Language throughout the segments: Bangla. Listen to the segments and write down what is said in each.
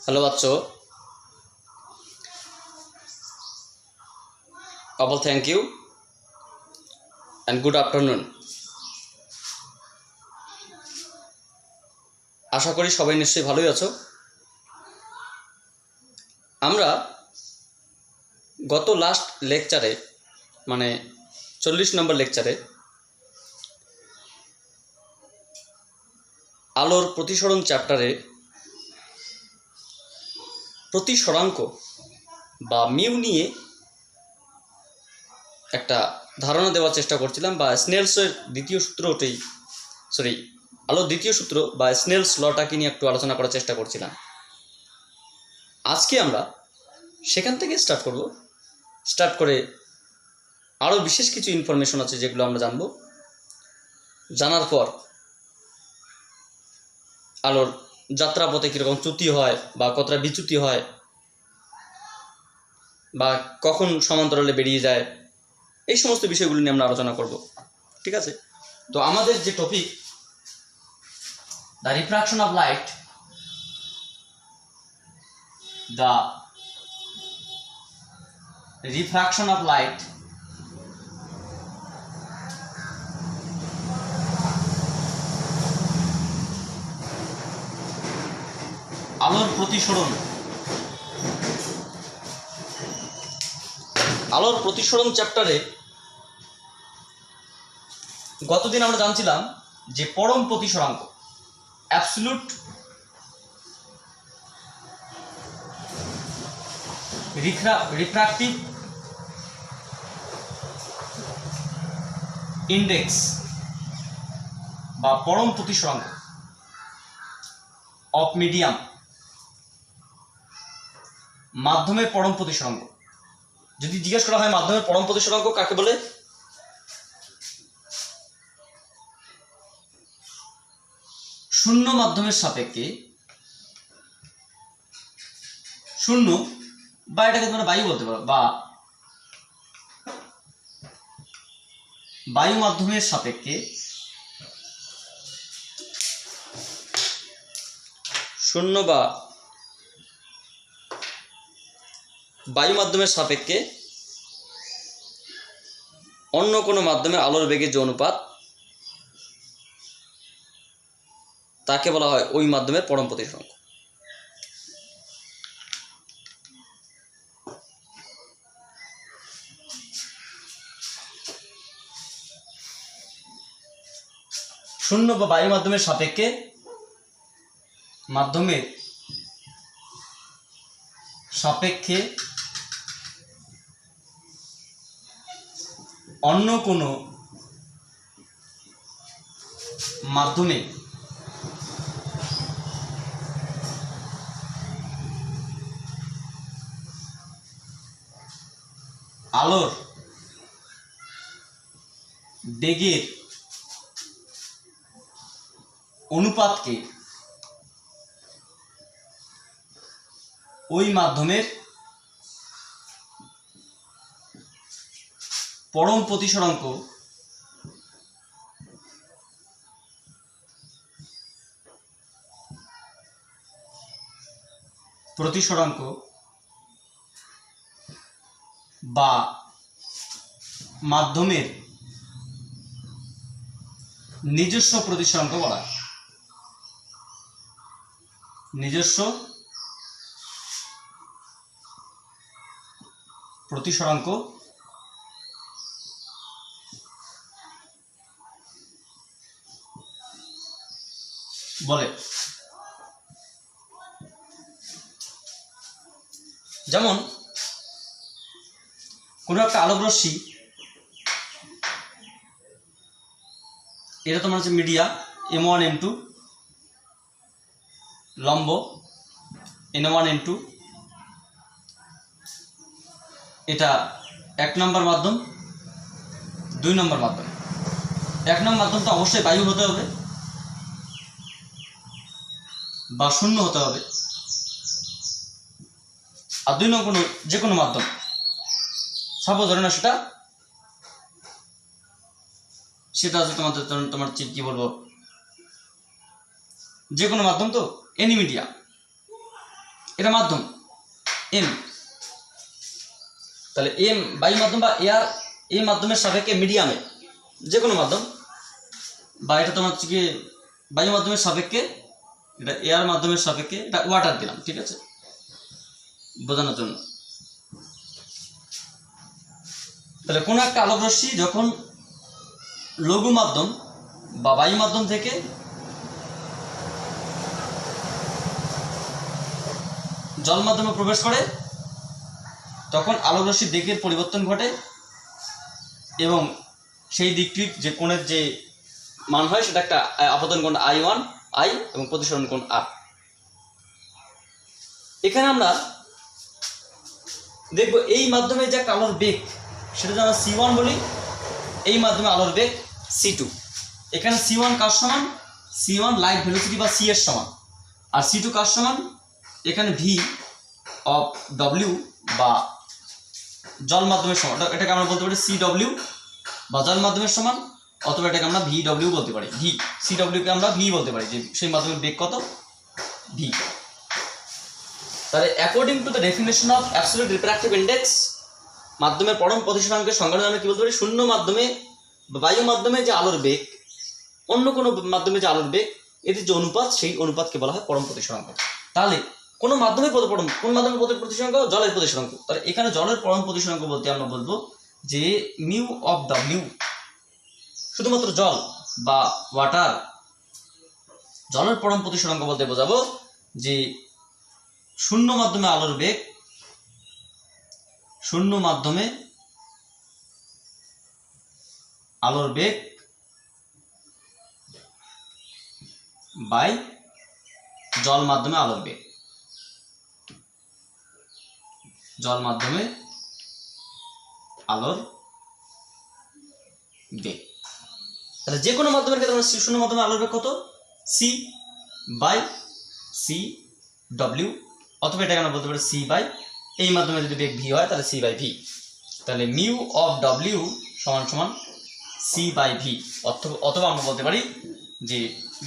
हेलो बच्चों, अबल thank you and good afternoon. आशा करी सबाई निश्चयই ভালোই আছো। আমরা গত লাস্ট লেকচারে মানে 40 নম্বর লেকচারে আলোর প্রতিসরণ চ্যাপ্টারে প্রতিসরাঙ্ক বা মিউ নিয়ে একটা ধারণা দেওয়ার চেষ্টা করছিলাম, বা স্নেলসের দ্বিতীয় সূত্র ওটাই আলোর দ্বিতীয় সূত্র বা স্নেলস লটাকে নিয়ে একটু আলোচনা করার চেষ্টা করছিলাম। আজকে আমরা সেখান থেকে স্টার্ট করে আরও বিশেষ কিছু ইনফরমেশন আছে যেগুলো আমরা জানবো। জানার পর আলোর যাত্রাপথে কীরকম চ্যুতি হয় বা কতটা বিচ্যুতি হয় বা কখন সমান্তরালে বেরিয়ে যায়, এই সমস্ত বিষয়গুলো নিয়ে আমরা আলোচনা করব। ঠিক আছে, তো আমাদের যে topic the refraction of light, the refraction of light আলোর প্রতিসরণ। আলোর প্রতিসরণ চ্যাপ্টারে গতদিন আমরা জানছিলাম যে পরম প্রতিসরাঙ্ক, অ্যাবসলিউট রিফ্র্যাক্টিভ ইন্ডেক্স বা পরম প্রতিসরাঙ্ক অফ মিডিয়াম, মাধ্যমের পরম প্রতিসরাঙ্ক। যদি জিজ্ঞেস করা হয় মাধ্যমের পরম প্রতিসরাঙ্ক কাকে বলে, শূন্য মাধ্যমের সাপেক্ষে শূন্য, বা এটাকে তোমরা বায়ু বলতে পারো, বা বায়ু মাধ্যমের সাপেক্ষে শূন্য বা বায়ু মাধ্যমের সাপেক্ষে অন্য কোনো মাধ্যমে আলোর বেগের যে অনুপাত তাকে বলা হয় ওই মাধ্যমের পরম প্রতিসরাঙ্ক। শূন্য বা বায়ু মাধ্যমের সাপেক্ষে অন্য কোনো মাধ্যমে আলোর বেগের অনুপাতকে ওই মাধ্যমের পরম প্রতিসরাঙ্ক বা মাধ্যমের নিজস্ব প্রতিসরাঙ্ক বলা হয়। নিজস্ব প্রতিসরাঙ্ক বলে। যেমন কোনো একটা আলোকরশ্মি, এটা তোমার হচ্ছে মিডিয়া M1 M2, লম্ব N1 N2, এটা 1 নম্বর মাধ্যম, 2 নম্বর মাধ্যম। 1 নম্বর মাধ্যমটা অবশ্যই বায়ু হতে হবে বা শূন্য হতে হবে, আর 2 নম্বর যে কোনো মাধ্যম, সাপোজ ধরে না সেটা হচ্ছে তোমার কি বলবো, যে কোনো মাধ্যম, তো এনি মিডিয়া। এটা মাধ্যম এম, তাহলে এম বায়ু মাধ্যম বা এয়ার, এই মাধ্যমের সাপেক্ষে মিডিয়ামে যে কোনো মাধ্যম, বা এটা তোমার হচ্ছে কি বায়ু মাধ্যমের সাপেক্ষে, এটা এয়ার মাধ্যমের সাপেক্ষে, এটা ওয়াটার দিলাম, ঠিক আছে বোঝানোর জন্য। তাহলে কোনো একটা আলোক রশ্মি যখন লঘু মাধ্যম বা বায়ু মাধ্যম থেকে জল মাধ্যমে প্রবেশ করে তখন আলোক রশ্মির দিকের পরিবর্তন ঘটে এবং সেই দিকটির যে কোণের যে মান হয় সেটা একটা আপতন কোণ I1 I এবং প্রতিসরণ কোণ R। এখানে আমরা দেখব এই মাধ্যমে যে একটা আলোর বেগ সেটা যদি আমরা C1 বলি, এই মাধ্যমে আলোর বেগ C2। এখানে C1 কার সমান? C1 লাইট ভেলোসিটি বা C এর সমান, আর C2 কার সমান? এখানে V অফ W বা জল মাধ্যমের সমান, এটাকে আমরা বলতে পারি CW বা জল মাধ্যমের সমান, অথবা এটাকে আমরা VW বলতে পারি। CW কে আমরা V বলতে পারি, যে সেই মাধ্যমের বেগ কত? V। তাহলে according to the definition of absolute refractive index, মাধ্যমের পরম প্রতিসরাঙ্কের সংজ্ঞা আমরা কি বলতে পারি? শূন্য মাধ্যমে বা বায়ু মাধ্যমে যে আলোর বেগ, অন্য কোনো মাধ্যমে যে আলোর বেগ, এদের যে অনুপাত, সেই অনুপাতকে বলা হয় পরম প্রতিসরাঙ্ক। তাহলে কোনো মাধ্যমে কোন মাধ্যমের প্রতিসরাঙ্ক? জলের প্রতিসরাঙ্ক। তাহলে এখানে জলের পরম প্রতিসরাঙ্ক বলতে আমরা বলবো যে মিউ অফ ডব্লিউ, শুধুমাত্র জল বা ওয়াটার, জলের পরম প্রতিসরাঙ্ক বলতে বোঝাবো যে শূন্য মাধ্যমে আলোর বেগ, শূন্য মাধ্যমে আলোর বেগ বাই জল মাধ্যমে আলোর বেগ, জল মাধ্যমে আলোর বেগ। তাহলে যে কোনো মাধ্যমের ক্ষেত্রে আমরা শূন্য মাধ্যমে আলোর বেগ কত? C বাই সি ডব্লিউ, অথবা এটাকে আমরা বলতে পারি C বাই, এই মাধ্যমে যদি বেগ V হয় তাহলে C বাই V। তাহলে মিউ অফ ডব্লিউ সমান সমান C বাই V, অথবা আমরা বলতে পারি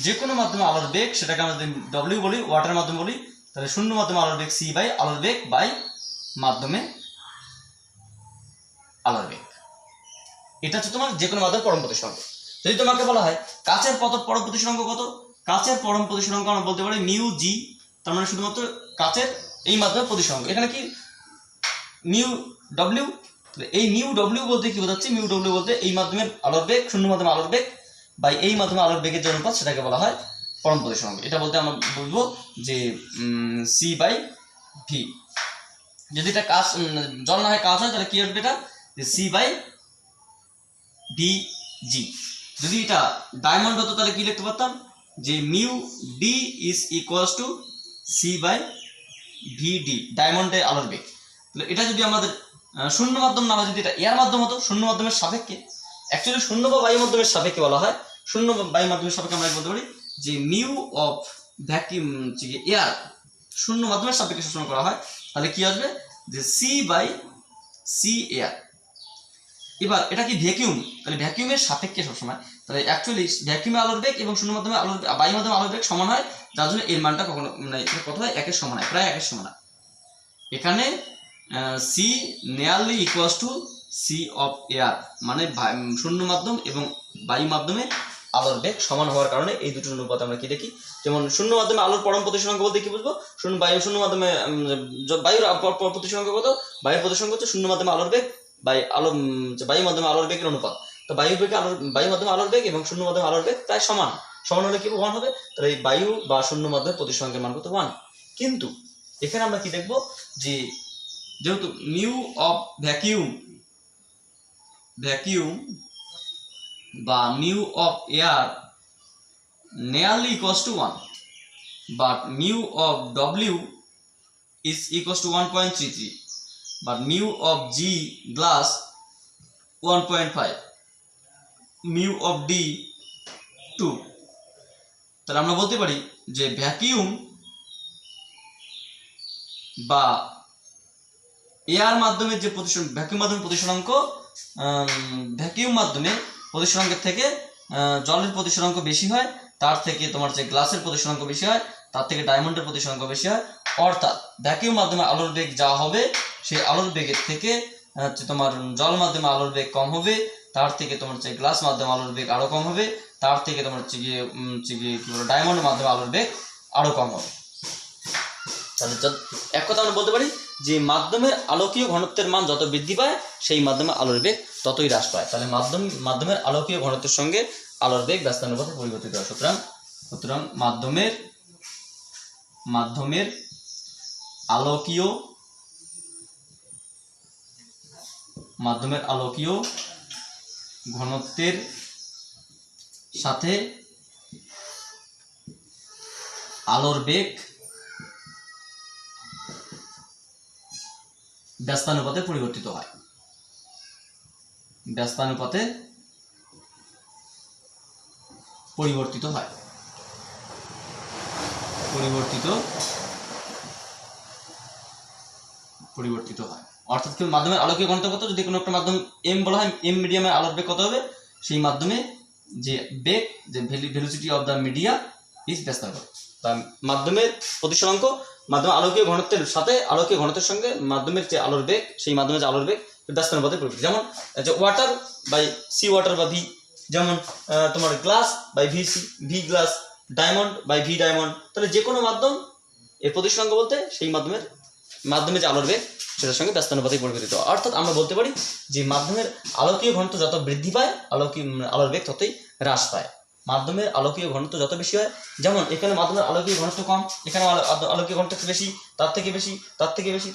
যে কোনো মাধ্যমে আলোর বেগ, সেটাকে আমরা যদি ডব্লিউ বলি, ওয়াটার মাধ্যমে বলি, তাহলে শূন্য মাধ্যমে আলোর বেগ C বাই আলোর বেগ বাই মাধ্যমে আলোর বেগ। এটা হচ্ছে তোমার যে কোনো মাধ্যমের পরম প্রতিসরাঙ্ক। যদি তোমাকে বলা হয় কাচের পরম প্রতিসরাঙ্ক কত? কাচের পরম প্রতিসরাঙ্ক আমরা বলতে পারি মিউ জি, তার মানে শুধুমাত্র কাচের এই মাধ্যমের প্রতিসরাঙ্ক। এখানে কি মিউ ডব্লিউ, এই মিউ ডব্লিউ বলতে কি বোঝাচ্ছে? মিউ ডব্লিউ বলতে এই মাধ্যমের আলোর বেগ, শূন্য মাধ্যমে আলোর বেগ বাই এই মাধ্যমে আলোর বেগের যে অনুপাত, সেটাকে বলা হয় পরম প্রতিসরাঙ্ক। এটা বলতে আমরা বলবো যে C বাই V। যদি এটা কাচ, জল না হয় কাচ হয়, তাহলে কি হবে? এটা যে C বাই DG। যদি এটা ডায়মন্ড হতো তাহলে কি লিখতে পারতাম? যে mu d is equals to C by VD, ডায়মন্ডের আলোর বেগ। তাহলে এটা যদি আমাদের শূন্য মাধ্যম না হয়, যদি এটা এয়ার মাধ্যম হতো, শূন্য মাধ্যমের সাপেক্ষে, অ্যাকচুয়ালি শূন্য বা বায়ু মাধ্যমের সাপেক্ষে বলা হয়, শূন্য বায়ু মাধ্যমের সাপেক্ষে আমরা বলতে পারি যে মিউ অফ ভ্যাকিউম এয়ার, শূন্য মাধ্যমের সাপেক্ষে সবসময় করা হয়, তাহলে কি আসবে? যে C বাই সি এয়ার। এবার এটা কি ভ্যাকিউম, তাহলে ভ্যাকিউমের সাপেক্ষে সবসময়, তাহলে অ্যাকচুয়ালি ভ্যাকিউমে আলোর বেগ এবং শূন্য মাধ্যমে আলোর, বায়ু মাধ্যমে আলোর বেগ সমান হয়, যার জন্য এর মানটা কখনো মানে কত হয়? একের সমান হয়, প্রায় একের সমান হয়। এখানে C nearly equals to C of air, মানে শূন্য মাধ্যম এবং বায়ু মাধ্যমে আলোর বেগ সমান হওয়ার কারণে এই দুটো অনুপাত আমরা কি দেখি? যেমন শূন্য মাধ্যমে আলোর পরম প্রতিসরাঙ্ক বলতে কি বুঝবো? শূন্য মাধ্যমে বায়ুর প্রতিসরাঙ্ক কত? বায়ুর প্রতিসরাঙ্ক হচ্ছে শূন্য মাধ্যমে আলোর বেগ বাই বায়ু মাধ্যমে আলোর বেগের অনুপাত। তো বায়ু মাধ্যমে আলোর বেগ এবং শূন্য মাধ্যমে আলোর বেগ প্রায় সমান হলে কি 1 হবে? তাহলে এই বায়ু বা শূন্য মাধ্যমে প্রতিসরাঙ্কের মান কত? 1। কিন্তু এখানে আমরা কি দেখবো? যে যেহেতু মিউ অফ ভ্যাকিউম বা mu of air nearly equals to 1, but mu of W is equals two 1.33, but mu of G glass 1.5, mu of D 2। তাহলে আমরা বলতে পারি যে ভ্যাকিউম বা এয়ার মাধ্যমে যে ভ্যাকিউম মাধ্যমে প্রতিসরাঙ্ক, ভ্যাকিউম মাধ্যমে প্রতিসরাঙ্কের থেকে জলের প্রতিসরাঙ্ক বেশি হয়, তার থেকে তোমার যে গ্লাসের প্রতিসরাঙ্ক বেশি হয়, তার থেকে ডায়মন্ডের প্রতিসরাঙ্ক বেশি হয়, অর্থাৎ ভ্যাকিউম মাধ্যমে আলোর বেগ যা হবে সেই আলোর বেগের থেকে হচ্ছে তোমার জল মাধ্যমে আলোর বেগ কম হবে, তার থেকে তোমার হচ্ছে গ্লাস মাধ্যমে আলোর বেগ আরো কম হবে, তার থেকে তোমার হচ্ছে গিয়ে কি বলো ডায়মন্ড মাধ্যমে আলোর বেগ আরো কম হবে। তাহলে এক কথা আমরা বলতে পারি যে মাধ্যমের আলোকীয় ঘনত্বের মান যত বৃদ্ধি পায় সেই মাধ্যমে আলোর বেগ ততই হ্রাস পায়। তাহলে মাধ্যমের আলোকীয় ঘনত্বের সঙ্গে আলোর বেগ ব্যস্তানুপাতে পরিবর্তিত হয়। সুতরাং মাধ্যমের আলোকীয় ঘনত্বের সাথে আলোর বেগ ব্যস্তানুপাতে পরিবর্তিত হয়। অর্থাৎ কি মাধ্যমের আলোকীয় ঘনত্ব কত, যদি কোনো একটা মাধ্যম এম বলা হয়, এম মিডিয়ামের আলোর বেগ কত হবে, সেই মাধ্যমে যে বেগ, যে velocity of the media is ব্যস্তানুপাত। মাধ্যমের প্রতিসরাঙ্ক মাধ্যমের আলোকীয় ঘনত্বের সাথে আলোকীয় ঘনত্বের সঙ্গে মাধ্যমের যে আলোর বেগ, সেই মাধ্যমের যে আলোর বেগ ব্যস্তানুপাতে পরিবর্তিত। যেমন যে ওয়াটার বাই সি ওয়াটার বা ভি, যেমন তোমার glass by v glass, diamond by v diamond. তাহলে যে কোনো মাধ্যম এর প্রতিসরাঙ্ক বলতে সেই মাধ্যমে যে আলোর বেগ সেটার সঙ্গে ব্যস্তানুপাতে পরিবর্তিত। অর্থাৎ আমরা বলতে পারি যে মাধ্যমের আলোকীয় ঘনত্ব যত বৃদ্ধি পায় আলোর বেগ ততই হ্রাস পায়। মাধ্যমের আলোকীয় ঘনত্ব যত বেশি হয়, যেমন এখানে মাধ্যমের আলোকীয় ঘনত্ব কম, এখানে আলোকীয় ঘনত্ব বেশি, তার থেকে বেশি,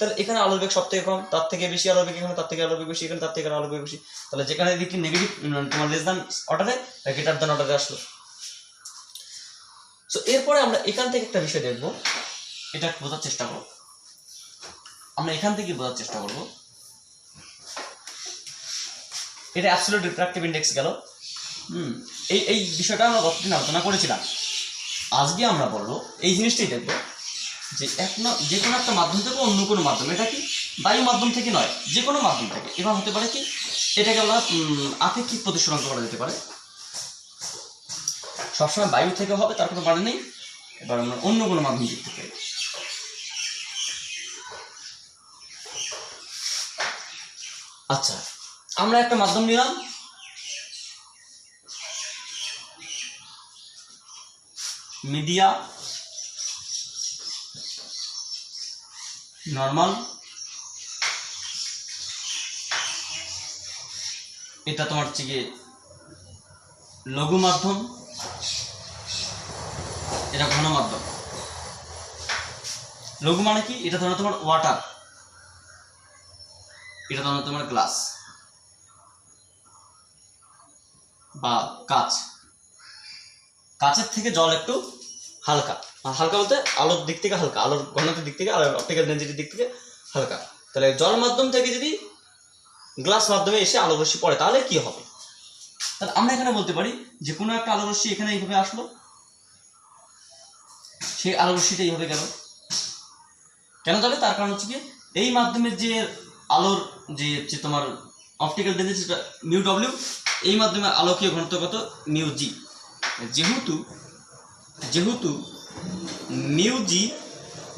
তাহলে এখানে আলোর বেগ সব থেকে কম, তার থেকে বেশি আলোর বেগ এখানে, তার থেকে আলোর বেগ বেশি এখানে, তার থেকে আলোর বেগ বেশি। তাহলে যেখানে দেখি নেগেটিভ তোমার লেস দ্যান অর্ডারে গ্রেটার দ্যান অর্ডারে আসলো। সো এরপরে আমরা এখান থেকে একটা বিষয় দেখবো, এটা বোঝার চেষ্টা করব। এটা অ্যাবসলিউট রিফ্র্যাক্টিভ ইন্ডেক্স গেল। এই বিষয়টা আমরা গতদিন আলোচনা করেছিলাম। আজকে আমরা বলবো এই জিনিসটাই দেখবো যে যে কোনো একটা মাধ্যম থেকে অন্য কোনো মাধ্যম, এটা কি বায়ু মাধ্যম থেকে নয়, যে কোনো মাধ্যম থেকে। এবার হতে পারে কি, এটাকে আমরা আপেক্ষিক প্রতিসরাঙ্ক করা যেতে পারে। সবসময় বায়ু থেকে হবে তার কোনো মানে নেই। এবার আমরা অন্য কোনো মাধ্যম দিক থেকে, আচ্ছা আমরা একটা মাধ্যম নিলাম, মিডিয়া নর্মাল, এটা তোমার হচ্ছে গিয়ে লঘু মাধ্যম, এটা ঘন মাধ্যম। লঘু মানে কি, এটা ধরো তোমার ওয়াটার, এটা ধরো তোমার গ্লাস বা কাচের থেকে জল একটু হালকা বলতে আলোর দিক থেকে হালকা, আলোর ঘনত্বের দিক থেকে, অপটিক্যাল ডেনসিটির দিক থেকে হালকা। তাহলে জল মাধ্যম থেকে যদি গ্লাস মাধ্যমে এসে আলো রশ্মি পড়ে তাহলে কি হবে? তাহলে আমরা এখানে বলতে পারি যে কোনো একটা আলো রশ্মি এখানে এইভাবে আসলো, সেই আলো রশ্মিটা এইভাবে গেল। কেন যাবে? তার কারণ হচ্ছে কি, এই মাধ্যমের যে আলোর যে তোমার অপটিক্যাল ডেনসিটি মিউ ডব্লিউ, এই মাধ্যমে আলোকীয় ঘনত্ব কত, মিউ জি। যেহেতু mu G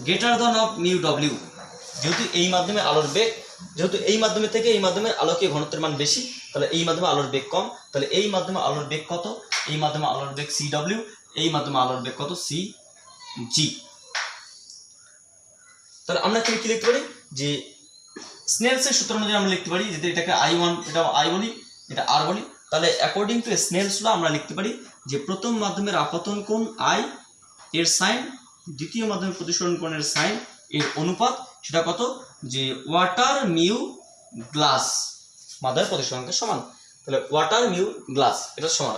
greater than of mu W, যেহেতু এই মাধ্যমে আলোর বেগ, যেহেতু এই মাধ্যমে থেকে এই মাধ্যমের আলোকীয় ঘনত্বের মান বেশি, তাহলে এই মাধ্যমে আলোর বেগ কম। তাহলে এই মাধ্যমে আলোর বেগ কত, এই মাধ্যমে আলোর বেগ সি ডব্লিউ, এই মাধ্যমে আলোর বেগ কত, সি জি। তাহলে আমরা এখানে কি লিখতে পারি যে স্নেলসের সূত্র অনুযায়ী আমরা লিখতে পারি, যদি এটাকে I1 এটা I বলি, এটা R বলি, তাহলে অ্যাকর্ডিং টু স্নেলস ল আমরা লিখতে পারি যে প্রথম মাধ্যমের আপতন কোণ I এর সাইন, দ্বিতীয় মাধ্যমের প্রতিসরণ কোণের সাইন এর অনুপাত, সেটা কত, যে ওয়াটার মিউ গ্লাস মাধ্যমের প্রতিসরণের সমান। তাহলে ওয়াটার মিউ গ্লাস এটা সমান।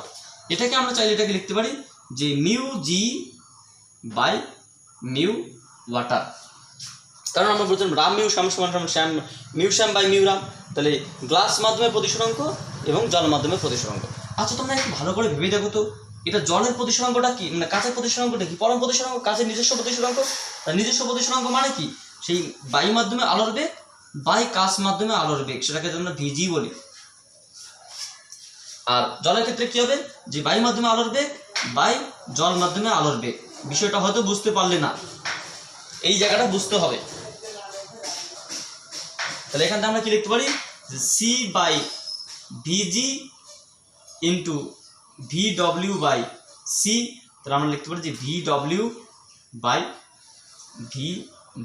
এটাকে আমরা চাইলে এটাকে লিখতে পারি যে mu G by mu water, কারণ আমরা বলছিলাম রাম মিউ শ্যাম সমান Shyam, mu Shyam by mu Ram. তাহলে গ্লাস মাধ্যমের প্রতিসরাঙ্ক এবং জল মাধ্যমের প্রতিসরাঙ্ক। আচ্ছা তোমরা একটু ভালো করে ভেবে দেখো তো, এটা জলের প্রতিসরাঙ্কটা কি, মানে কাচের প্রতিসরাঙ্কটা কি? পরম প্রতিসরাঙ্ক, কাচের নিজস্ব প্রতিসরাঙ্ক। নিজস্ব প্রতিসরাঙ্ক মানে কি, সেই বায়ু মাধ্যমে আলোর বেগ বাই কাচ মাধ্যমে আলোর বেগ, সেটাকে আমরা ভিজি বলি। আর জলের ক্ষেত্রে কি হবে, যে বায়ু মাধ্যমে আলোর বেগ বাই জল মাধ্যমে আলোর বেগ। বিষয়টা হয়তো বুঝতে পারলে না, এই জায়গাটা বুঝতে হবে। তাহলে এখান থেকে আমরা কি লিখতে পারি, যে c by v g into v W by c, তাহলে আমরা লিখতে পারি যে V W by v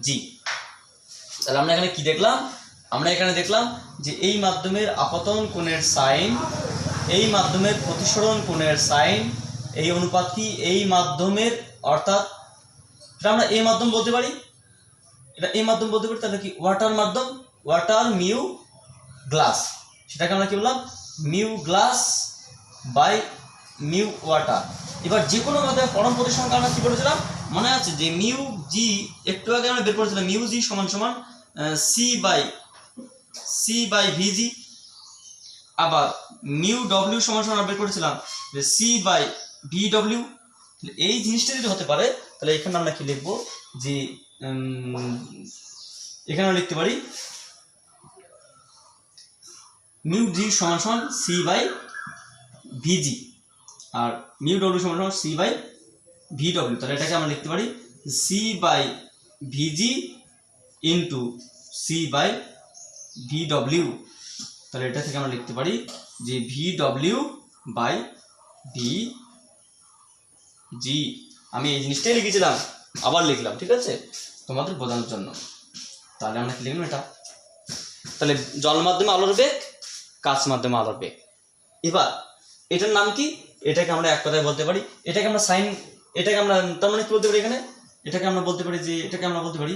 g. তাহলে আমরা এখানে কি দেখলাম, আমরা এখানে দেখলাম যে এই মাধ্যমের আপতন কোণের সাইন, এই মাধ্যমের প্রতিসরণ কোণের সাইন, এই অনুপাত কি এই মাধ্যমের, অর্থাৎ এটা আমরা এই মাধ্যম বলতে পারি, এটা এই মাধ্যম বলতে পারি। তাহলে কি ওয়াটার মাধ্যম, ওয়াটার মিউ গ্লাস, সেটাকে আমরা কি বললাম mu glass by mu water. এবার যে কোনো মাধ্যমে পরম প্রতিসংখ্যা আমরা কি বলেছিলাম মনে আছে, যে মিউ জি একটু আগে আমরা বের করেছিলাম, মিউ জি সমান সমান সি বাই ভিজি, আবার মিউ ডব্লিউ সমান সমান বের করেছিলাম যে সি বাই ভি ডব্লিউ। এই জিনিসটা যদি হতে পারে তাহলে এখানে আমরা কি লিখবো, যে এখানে আমরা লিখতে পারি মিউ জি সমান সমান সি বাই ভিজি, আর মিউ ডব্লিউ সমান সমান সি বাই ভি ডব্লিউ। তাহলে এটাকে আমরা লিখতে পারি c by v g into c by V W. তাহলে এটা থেকে আমরা লিখতে পারি যে V W by v g. আমি এই জিনিসটাই লিখেছিলাম, আবার লিখলাম, ঠিক আছে, তোমাদের বোঝানোর জন্য। তাহলে আমরা কি লিখলাম এটা, তাহলে জল মাধ্যমে আলোর বেগ, কাঁচ মাধ্যমে আলোর বেগ। এবার এটার নাম কি, এটাকে আমরা এক কথায় বলতে পারি, এটাকে আমরা সাইন, এটাকে আমরা তার মানে কি বলতে পারি এখানে, এটাকে আমরা বলতে পারি যে এটাকে আমরা বলতে পারি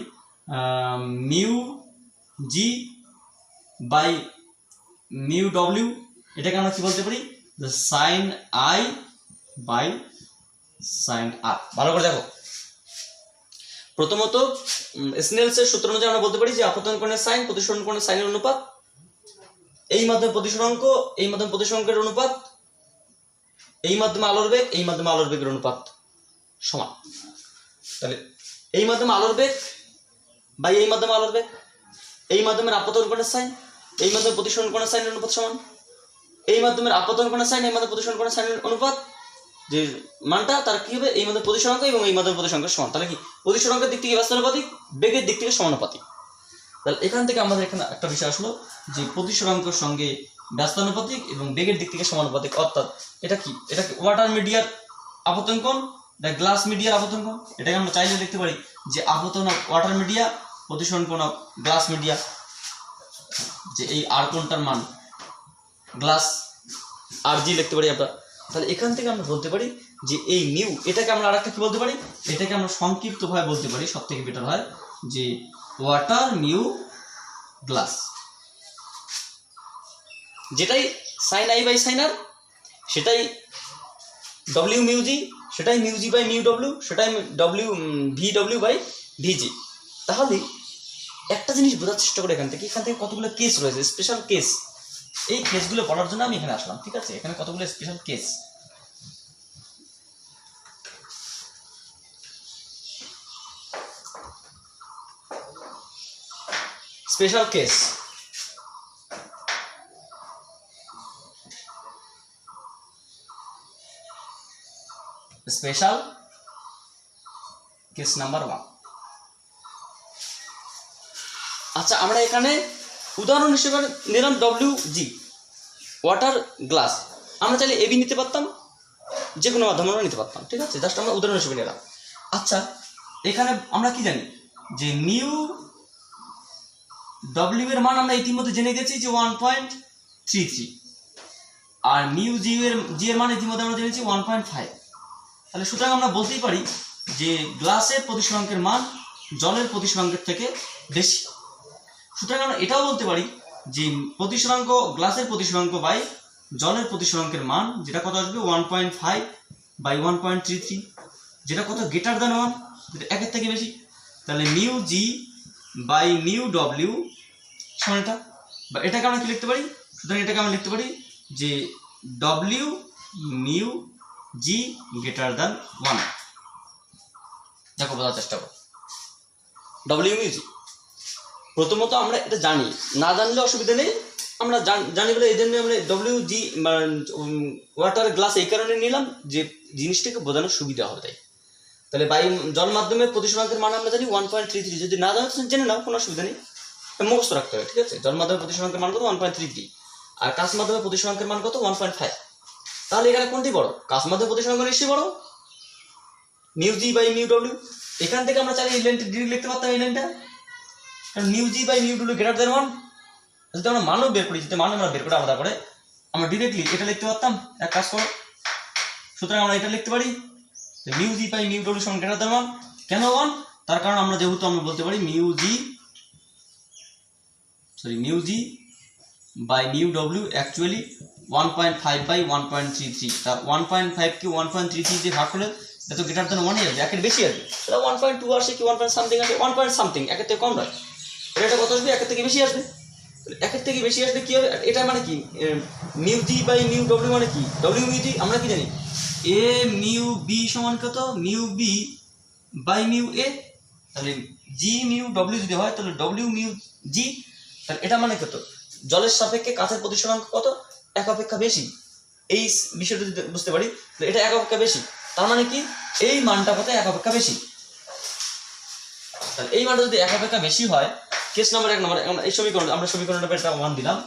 মিউ জি বাই মিউ ডব্লিউ। এটাকে আমরা কি বলতে পারি, sine I by sine r. ভালো করে দেখো, প্রথমত স্নেলসের সূত্র অনুযায়ী আমরা বলতে পারি যে আপতন কোণের সাইন প্রতিসরণ কোণের সাইনের অনুপাত, এই মাধ্যমে প্রতিসরাঙ্ক এই মাধ্যমে প্রতিসরাঙ্কের অনুপাত, এই মাধ্যমে আলোর বেগ এই মাধ্যমে আলোর বেগের অনুপাত সমান। তাহলে এই মাধ্যমে আলোর বেগ বাই এই মাধ্যমে আলোর বেগ, এই মাধ্যমের আপতন কোণের সাইন এই মাধ্যমে প্রতিসরণ কোণের সাইনের অনুপাত সমান, এই মাধ্যমের আপতন কোণের সাইন এই মাধ্যমে প্রতিসরণ কোণের সাইনের অনুপাত, যে মানটা তার কি হবে এই মাধ্যমে প্রতিসরাঙ্ক এবং এই মাধ্যমে প্রতিসরাঙ্কের সমান। তাহলে কি প্রতিসরাঙ্কের দিক থেকে ব্যস্তানুপাতিক, বেগের দিক থেকে সমানুপাতিক। তাহলে এখান থেকে আমাদের এখানে একটা বিষয় আসলো যে প্রতিসরাঙ্কের সঙ্গে ব্যস্তানুপাতিক এবং বেগের দিক থেকে সমানুপাতিক, অর্থাৎ এটা কি, এটা ওয়াটার মিডিয়ার আপতন কোণ, এটা গ্লাস মিডিয়ার আপতন কোণ। এটাকে আমরা চাইলে দেখতে পারি যে আপতন অফ ওয়াটার মিডিয়া, প্রতিসরণ কোণ অফ গ্লাস মিডিয়া, যে এই আর কোণটার মান গ্লাস আর জি লিখতে পারি আমরা। তাহলে এখান থেকে আমরা বলতে পারি যে এই মিউ, এটাকে আমরা আরেকটা কি বলতে পারি, এটাকে আমরা সংক্ষিপ্তভাবে বলতে পারি, সব থেকে বেটার হয় যে ওয়াটার মিউ গ্লাস, যেটাই sine I by sine R, সেটাই ডব্লিউ মিউ জি, সেটাই mu G by mu W, সেটাই W V W by V G. তাহলে একটা জিনিস বোঝার চেষ্টা করে, এখান থেকে কতগুলো কেস রয়েছে, স্পেশাল কেস, এই কেসগুলো পড়ার জন্য আমি এখানে আসলাম, ঠিক আছে। এখানে কতগুলো special case, special case, special case number 1। আচ্ছা, আমরা এখানে উদাহরণ হিসেবে নিলাম ডব্লিউ জি ওয়াটার গ্লাস, আমরা চাইলে এবি নিতে পারতাম, যে কোনো মাধ্যমে আমরা নিতে পারতাম, ঠিক আছে, জাস্ট আমরা উদাহরণ হিসেবে নিলাম। আচ্ছা, এখানে আমরা কি জানি যে মিউ ডব্লিউ এর মান আমরা ইতিমধ্যে জেনে গেছি যে 1.33, আর মিউ জি এর মান ইতিমধ্যে আমরা জেনেছি 1.5। তাহলে সুতরাং আমরা বলতেই পারি যে গ্লাসের প্রতিসরাঙ্কের মান জলের প্রতিসরাঙ্কের থেকে বেশি। সুতরাং আমরা এটাও বলতে পারি যে প্রতিসরাঙ্ক, গ্লাসের প্রতিসরাঙ্ক বাই জলের প্রতিসরাঙ্কের মান, যেটা কত আসবে 1.5 বাই 1.33, যেটা কত গ্রেটার দ্যান 1, যেটা একের থেকে বেশি। তাহলে মিউ জি বাই মিউ ডব্লিউ সমান এটা, বা এটাকে আমরা কি লিখতে পারি, সুতরাং এটাকে আমরা লিখতে পারি যে ডব্লিউ মিউ জি গ্রেটার দ্যান 1। দেখো বোঝার চেষ্টা করো, ডব্লিউ মিউ জি প্রথমত আমরা এটা জানি, না জানলে অসুবিধা নেই, আমরা জানি বলে এই জন্য আমরা ডব্লিউ জি ওয়াটার গ্লাস এই কারণে নিলাম যে জিনিসটাকে বোঝানোর সুবিধা হবে। তাই তাহলে বায়ু জল মাধ্যমের প্রতিসরাঙ্কের মান আমরা জানি 1.33, যদি না জানো জেনে নাও, কোনো অসুবিধা নেই, মুখস্থ রাখতে হবে, ঠিক আছে। জল মাধ্যমের প্রতিসরাঙ্কের মান কত 1.33, আর কাচ মাধ্যমের প্রতিসরাঙ্কের মান কত 1.5। তাহলে এখানে কোনটি বড়? কাচ মাধ্যমের প্রতিসরাঙ্ক নিশ্চয়ই বড়, মিউ জি বাই মিউ ডব্লিউ। এখান থেকে আমরা চাইলে এই লাইনটা ডিরেক্ট লিখতে পারতাম, এই লাইনটা, কারণ মিউ জি বাই মিউ ডব্লিউ গ্রেটার দেন 1। যদি আমরা মানও বের করি, যদি মান আমরা বের করে আলাদা করে আমরা ডিরেক্টলি এটা লিখতে পারতাম। এক কাজ করো, সুতরাং আমরা এটা লিখতে পারি মিউ জি বাই মিউ ডব্লিউ সমান গ্রেটার দেন 1। কেন 1? তার কারণ আমরা যেহেতু আমরা বলতে পারি মিউ জি বাই মিউ ডব্লিউ অ্যাকচুয়ালি 1.5 বাই 1.33, তা 1.5 কে 1.33 দিয়ে ভাগ করলে এটা তো গ্রেটার দেন 1 আসবে, একের বেশি আসবে। তাহলে 1.2 আসে কি 1 পয়েন্ট সামথিং আসে, 1 পয়েন্ট সামথিং, একের থেকে কম নয়। এটা কত আসবে? একের থেকে বেশি আসবে। একের থেকে বেশি আসলে কি হবে? এটা মানে কি মিউ জি বাই মিউ ডব্লিউ মানে কি ডব্লিউ মিউ জি, আমরা কি জানি এ মিউ বি সমান কত mu B by mu a. তাহলে জি মিউ ডব্লিউ যদি হয় তাহলে ডব্লিউ মিউ জি, তাহলে এটা মানে কত? জলের সাপেক্ষে কাচের প্রতিসরাঙ্ক কত? এক অপেক্ষা বেশি। এই বিষয়টা যদি বুঝতে পারি তাহলে এটা এক অপেক্ষা বেশি, তার মানে কি এই মানটা কত? এক অপেক্ষা বেশি। তাহলে এই মানটা যদি এক অপেক্ষা বেশি হয়, কেস নাম্বার 1 নম্বর, এই সমীকরণ আমরা সমীকরণটা এটা 1 দিলাম,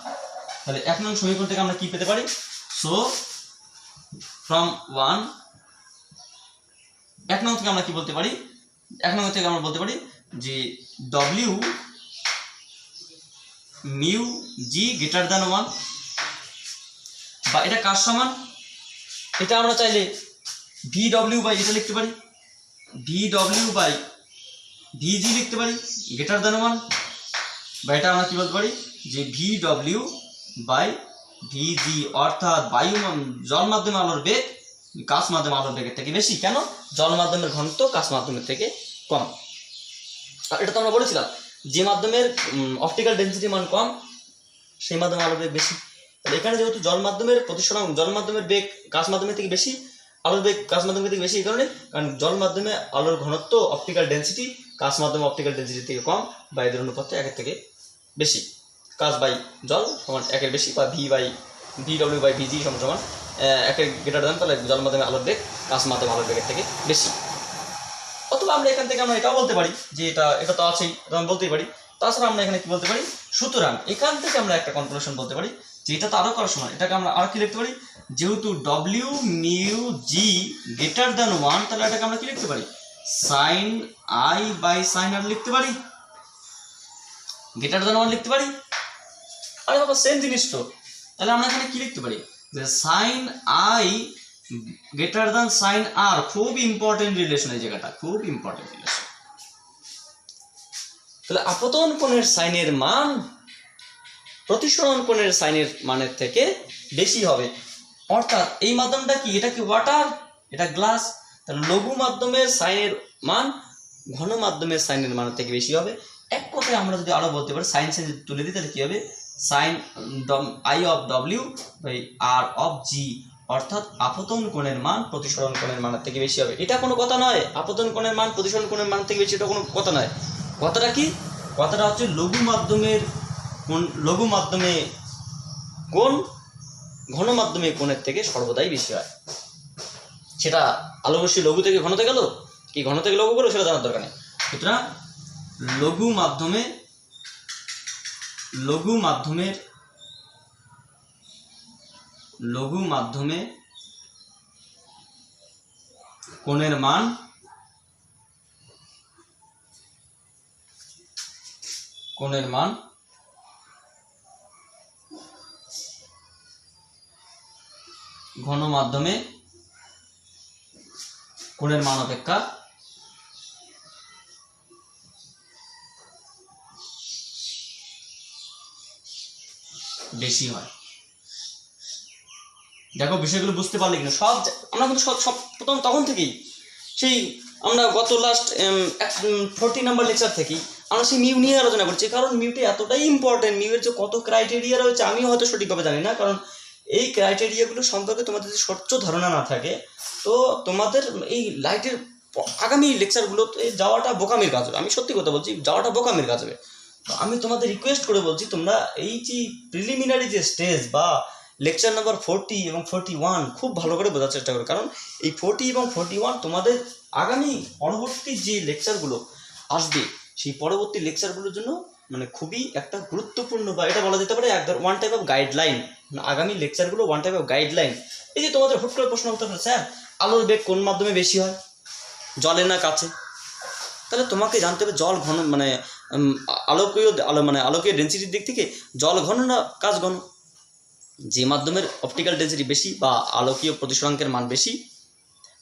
তাহলে 1 নং সমীকরণ থেকে আমরা কি পেতে পারি? সো ফ্রম 1 নং থেকে আমরা কি বলতে পারি? 1 নং থেকে আমরা বলতে পারি যে ডব্লিউ মিউ জি গ্রেটার দ্যান 1, বা এটা কার সমান? এটা আমরা চাইলে ভি ডব্লিউ বাই এটা লিখতে পারি, ভি ডব্লিউ বাই ভিজি লিখতে পারি গ্রেটার দ্যান 1, বা এটা আমরা কি বলতে পারি যে ভি ডব্লিউ বাই ভিজি, অর্থাৎ জল মাধ্যমে আলোর বেগ কাচ মাধ্যমে আলোর বেগের থেকে বেশি। কেন? জল মাধ্যমের ঘনত্ব কাচ মাধ্যমের থেকে কম। আর এটা তো আমরা বলেছিলাম যে মাধ্যমের অপটিক্যাল ডেনসিটি মান কম সেই মাধ্যমে আলোর বেগ বেশি। তাহলে এখানে যেহেতু জল মাধ্যমের প্রতিসরাঙ্ক, জল মাধ্যমের বেগ কাচ মাধ্যমের থেকে বেশি, আলোর বেগ কাচ মাধ্যমের থেকে বেশি, এই কারণে কারণ জল মাধ্যমে আলোর ঘনত্ব অপটিক্যাল ডেনসিটি কাচ মাধ্যমে অপটিক্যাল ডেনসিটি থেকে কম, বা এদের অনুপাতটা 1 থেকে বেশি। কাচ বাই জল সমান 1 বেশি, বা ভি ডব্লিউ বাই ভিজি সমান 1 গ্রেটার দেন, তাহলে জল মাধ্যমে আলোর বেগ কাচ মাধ্যমে আলোর বেগের থেকে বেশি। অথবা আমরা এখান থেকে আমরা এটাও বলতে পারি যে এটা তো আছেই, এটা আমরা বলতেই পারি। তাছাড়া আমরা এখানে কি বলতে পারি? সুতরাং এখান থেকে আমরা একটা কনক্লুশন বলতে পারি যে এটা তো আরো করার সময়, এটাকে আমরা আর কি লিখতে পারি? যেহেতু ডব্লিউ মিউ জি গ্রেটার দ্যান 1, তাহলে এটাকে আমরা কি লিখতে পারি? সাইন আই বাই সাইন আর লিখতে পারি, গ্রেটার দ্যান 1 লিখতে পারি। আরে বাবা সেম জিনিস তো। তাহলে আমরা এখানে কি লিখতে পারি? যে sine i greater than sine r, খুব ইম্পর্টেন্ট রিলেশন, এই জায়গাটা খুব ইম্পর্টেন্ট রিলেশন। তাহলে আপতন কোণের সাইনের মান প্রতিসরণ কোণের সাইনের মানের থেকে বেশি হবে। অর্থাৎ এই মাধ্যমটা কি? এটা কি ওয়াটার, এটা গ্লাস। তাহলে লঘু মাধ্যমের সাইনের মান ঘন মাধ্যমের সাইনের মানের থেকে বেশি হবে। এক কথায় আমরা যদি আরো বলতে পারি, সাইন সাইন যদি তুলে দিই তাহলে কি হবে? সাইন আই অফ ডব্লিউ বাই আর অফ জি, অর্থাৎ আপতন কোণের মান প্রতিসরণ কোণের মানের থেকে বেশি হবে। এটা কোনো কথা নয়, আপতন কোণের মান প্রতিসরণ কোণের মান থেকে বেশি, এটা কোনো কথা নয়। কথাটা কি? কথাটা হচ্ছে লঘু মাধ্যমে কোণ ঘন মাধ্যমে কোণের থেকে সর্বদাই বেশি হয়। সেটা আলোরশ্মি লঘু থেকে ঘনতে গেল কি ঘন থেকে লঘু গেলো সেটা জানার দরকার নেই। সুতরাং লঘু মাধ্যমে কোণের মান ঘন মাধ্যমে কোণের মান অপেক্ষা বেশি হয়। দেখো বিষয়গুলো বুঝতে পারলে কিনা? আমরা কিন্তু সব প্রথম তখন থেকেই সেই আমরা গত লাস্ট 40 নাম্বার লেকচার থেকেই আমরা সেই মিউ নিয়ে আলোচনা করছি, কারণ মিউটা এতটাই ইম্পর্টেন্ট। মিউয়ের যে কত ক্রাইটেরিয়া রয়েছে আমিও হয়তো সঠিকভাবে জানি না, কারণ এই ক্রাইটেরিয়াগুলো সম্পর্কে তোমাদের যদি স্বচ্ছ ধারণা না থাকে তো তোমাদের এই লাইটের আগামী লেকচারগুলোতে যাওয়াটা বোকামির কাজ হবে। আমি সত্যি কথা বলছি, যাওয়াটা বোকামির কাজ হবে। তো আমি তোমাদের রিকোয়েস্ট করে বলছি, তোমরা এই যে প্রিলিমিনারি যে স্টেজ বা লেকচার নাম্বার 40 এবং 41 খুব ভালো করে বোঝার চেষ্টা করো, কারণ এই 40 এবং 41 তোমাদের আগামী পরবর্তী যে লেকচারগুলো আসবে সেই পরবর্তী লেকচারগুলোর জন্য মানে খুবই একটা গুরুত্বপূর্ণ, বা এটা বলা যেতে পারে একদম ওয়ান টাইপ অফ গাইডলাইন। আগামী লেকচারগুলো ওয়ান টাইপ অফ গাইডলাইন। এই যে তোমাদের হুট করে প্রশ্ন উত্তর হলো, স্যার আলোর বেগ কোন মাধ্যমে বেশি হয়, জলে না কাছে? তাহলে তোমাকে জানতে হবে জল ঘন মানে আলোকীয় ডেন্সিটির দিক থেকে জল ঘন না কাচ ঘন। যে মাধ্যমের অপটিক্যাল ডেন্সিটি বেশি বা আলোকীয় প্রতিসরাঙ্কের মান বেশি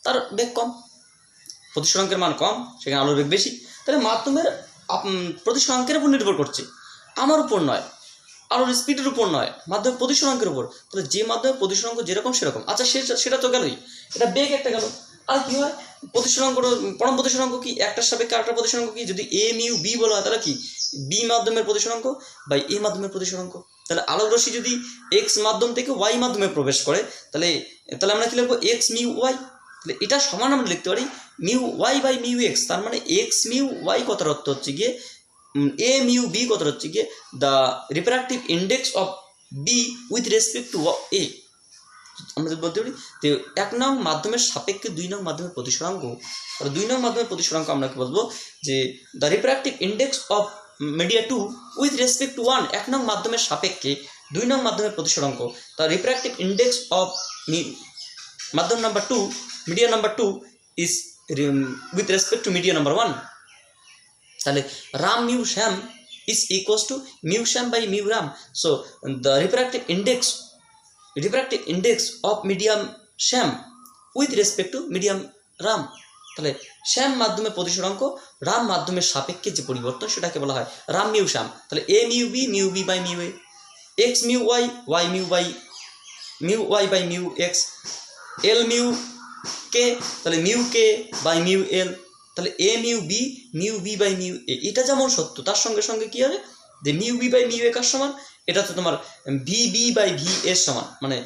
তার বেগ কম, প্রতিসরাঙ্কের মান কম সেখানে আলোর বেগ বেশি। তাহলে মাধ্যমের প্রতিসরাঙ্কের উপর নির্ভর করছে, আমার উপর নয়, আলোর স্পিডের উপর নয়, মাধ্যমের প্রতিসরাঙ্কের উপর। তাহলে যে মাধ্যমের প্রতিসরাঙ্ক যেরকম সেরকম। আচ্ছা সেটা তো গেলই, এটা বেগ একটা গেল। আর কি হয় প্রতিসরাঙ্ক, পরম প্রতিসরাঙ্ক কি একটার সাপেক্ষে আরেকটা প্রতিসরাঙ্ক কি, যদি এ মিউ বি বলা হয় তাহলে কি বি মাধ্যমের প্রতিসরাঙ্ক বাই এ মাধ্যমের প্রতিসরাঙ্ক। তাহলে আলোক রশ্মি যদি এক্স মাধ্যম থেকে ওয়াই মাধ্যমে প্রবেশ করে তাহলে আমরা কি লিখবো এক্স মিউ ওয়াই। তাহলে এটা সমান আমরা লিখতে পারি mu Y by mu x. তার মানে এক্স মিউ ওয়াই কথার অর্থ হচ্ছে গিয়ে এ মিউ বি কথার হচ্ছে গিয়ে the refractive index of B with respect to A. আমরা যদি বলতে পারি যে 1 নং মাধ্যমের সাপেক্ষে 2 নং মাধ্যমের প্রতিসরাঙ্ক, আর 2 নং মাধ্যমের প্রতিসরাঙ্ক আমরা কি বলবো যে the refractive index of media 2 with respect two 1। 1 নং মাধ্যমের সাপেক্ষে 2 নং মাধ্যমের প্রতিসরাঙ্ক, দ্য রিফ্র্যাক্টিভ ইন্ডেক্স অফ মাধ্যম number 2 media number 2 is with respect two media number 1। তাহলে Ram mu Shyam is equals to mu sham by mu ram. So the refractive index of medium sham with respect to medium ram. তাহলে শ্যাম মাধ্যমে প্রতিসরাঙ্ক রাম মাধ্যমের সাপেক্ষে যে পরিবর্তন সেটাকে বলা হয় রাম মিউ শ্যাম। তাহলে A mu B by mu A, X mu Y Y mu Y by mu X, L mu K তাহলে mu K by mu L. তাহলে A mu B by mu A, এটা যেমন সত্য তার সঙ্গে সঙ্গে কী হবে যে mu B by mu A কার সমান, এটা তো তোমার ভি বি বাই ভি এর সমান। মানে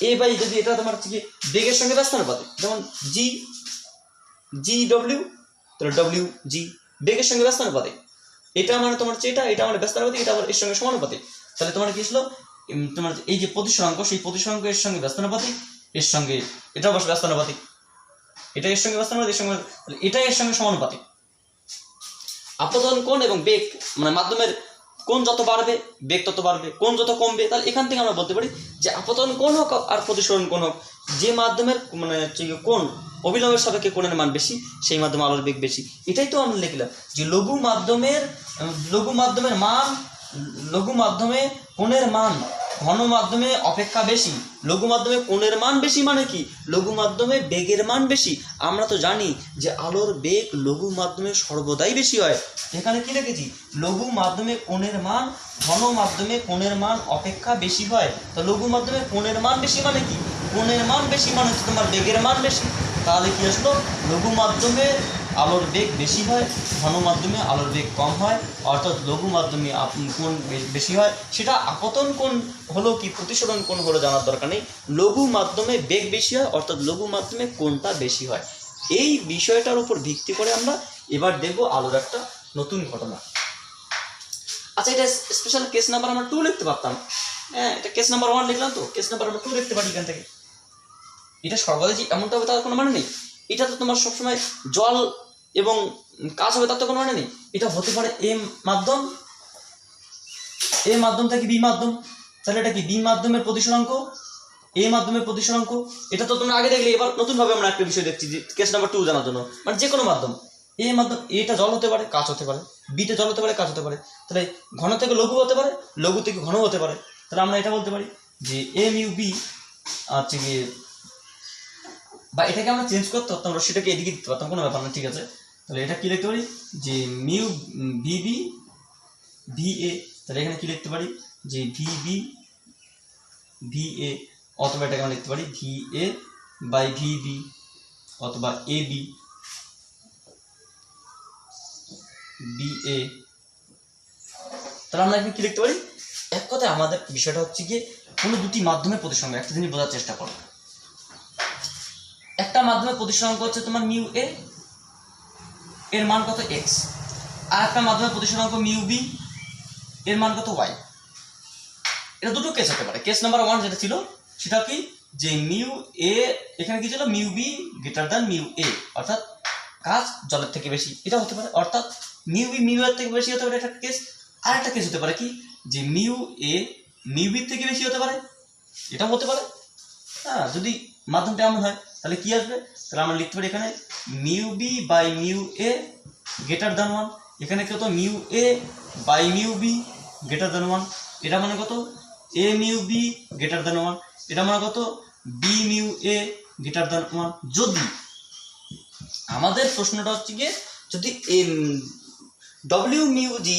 এ বাই যদি এটা তোমার হচ্ছে কি বেগের সঙ্গে ব্যস্তানুপাতিক, যেমন জি ডব্লিউ তাহলে ডব্লিউ জি বেগের সঙ্গে ব্যস্তানুপাতিক। এটা মানে তোমার হচ্ছে এটা আমার ব্যস্তানুপাতিক, এটা আবার এর সঙ্গে সমানুপাতিক। তাহলে তোমার কি ছিল তোমার এই যে প্রতিসরাঙ্ক সেই প্রতিসরাঙ্ক এর সঙ্গে ব্যস্তানুপাতিক, এর সঙ্গে এটা অবশ্য ব্যস্তানুপাতিক, এটা এর সঙ্গে ব্যস্তানুপাতিক, এর সঙ্গে এটা এর সঙ্গে সমানুপাতিক। আপতন কোণ এবং বেগ মানে মাধ্যমের কোণ যত বাড়বে বেগ তত বাড়বে, কোণ যত কমবে। তাহলে এখান থেকে আমরা বলতে পারি যে আপতন কোণ হোক আর প্রতিসরণ কোণ হোক, যে মাধ্যমের মানে কোণ অবিলম্বের সাপেক্ষে কোণের মান বেশি সেই মাধ্যমে আলোর বেগ বেশি। এটাই তো আমরা লিখলাম যে লঘু মাধ্যমে কোণের মান ঘন মাধ্যমে অপেক্ষা বেশি। লঘু মাধ্যমে কোণের মান বেশি মানে কি লঘু মাধ্যমে বেগের মান বেশি। আমরা তো জানি যে আলোর বেগ লঘু মাধ্যমে সর্বদাই বেশি হয়। এখানে কি লিখেছি লঘু মাধ্যমে কোণের মান ঘন মাধ্যমে কোণের মান অপেক্ষা বেশি হয়। তো লঘু মাধ্যমে কোণের মান বেশি মানে কি কোণের মান বেশি মানে হচ্ছে তোমার বেগের মান বেশি। তাহলে কি আসলো লঘু মাধ্যমে আলোর বেগ বেশি হয়, ঘন মাধ্যমে আলোর বেগ কম হয়। অর্থাৎ লঘু মাধ্যমে কোণ বেশি হয়, সেটা আপতন কোণ হলো কি প্রতিসরণ কোণ হলো জানার দরকার নেই। লঘু মাধ্যমে বেগ বেশি হয় অর্থাৎ লঘু মাধ্যমে কোণটা বেশি হয়। এই বিষয়টার উপর ভিত্তি করে আমরা এবার দেখব আলোর একটা নতুন ঘটনা। আচ্ছা এটা স্পেশাল কেস নাম্বার আমরা 2 লিখতে পারতাম, হ্যাঁ এটা কেস নাম্বার 1 লিখলাম, তো কেস নাম্বার আমরা 2 লিখতে পারি এখান থেকে। এটা সর্বদা যে এমনটা হবে তার কোনো মানে নেই। এটা তো তোমার সবসময় জল এবং কাজ হবে তার তো কোনো মানে নেই। এটা হতে পারে এ মাধ্যম থেকে বি মাধ্যম। তাহলে এটা কি বি মাধ্যমের প্রতিসরাঙ্ক এ মাধ্যমের প্রতিসরাঙ্ক। এটা তো তোমরা আগে দেখলে, এবার নতুনভাবে আমরা একটা বিষয় দেখছি যে কেস নাম্বার 2 জানার জন্য, মানে যে কোনো মাধ্যম এ মাধ্যম, এটা জল হতে পারে কাজ হতে পারে, বিতে জল হতে পারে কাজ হতে পারে। তাহলে ঘন থেকে লঘু হতে পারে, লঘু থেকে ঘন হতে পারে। তাহলে আমরা এটা বলতে পারি যে এ মিউ বি হচ্ছে গিয়ে, বা এটাকে আমরা চেঞ্জ করতে পারতাম, সেটাকে এদিকে দিতে পারতাম, কোনো ব্যাপার না, ঠিক আছে। তাহলে এটা কি লিখতে পারি যে মিউ ভিবি ভি এ। তাহলে এখানে কি লিখতে পারি যে ভিবি ভি এ, অথবা এটাকে আমরা লিখতে পারি ভি এ বাই ভিবি অথবা এ বি বি এ। তাহলে আমরা এখানে কি লিখতে পারি, এক কথায় আমাদের বিষয়টা হচ্ছে গিয়ে কোনো দুটি মাধ্যমের প্রতিসরাঙ্ক একটা জিনিস বোঝার চেষ্টা করো। একটা মাধ্যমের প্রতিসরাঙ্ক হচ্ছে তোমার মিউ এ, এর মান কত এক্স, আর একটা মাধ্যমের প্রতিসরাঙ্ক মিউ বি, এর মান কত ওয়াই। এটা দুটো কেস হতে পারে। কেস নাম্বার 1 যেটা ছিল সেটা কি, যে মিউ এ, এখানে কি ছিল mu b greater than mu a, অর্থাৎ কাজ জলের থেকে বেশি, এটা হতে পারে। অর্থাৎ মিউ বি মিউ এর থেকে বেশি হতে পারে, একটা কেস। আর একটা কেস হতে পারে কি, যে মিউ এ মিউ বির থেকে বেশি হতে পারে, এটাও হতে পারে। হ্যাঁ, যদি মাধ্যমটা এমন হয় তাহলে কি আসবে, তাহলে আমরা লিখতে পারি এখানে mu B by mu A greater than 1। এখানে কত, mu A by mu b greater than 1। এটা মানে কত, a mu b greater than 1। এটা মানে কত, বি মিউ এ গ্রেটার দ্যান 1। যদি আমাদের প্রশ্নটা হচ্ছে গিয়ে, যদি ডব্লিউ মিউ জি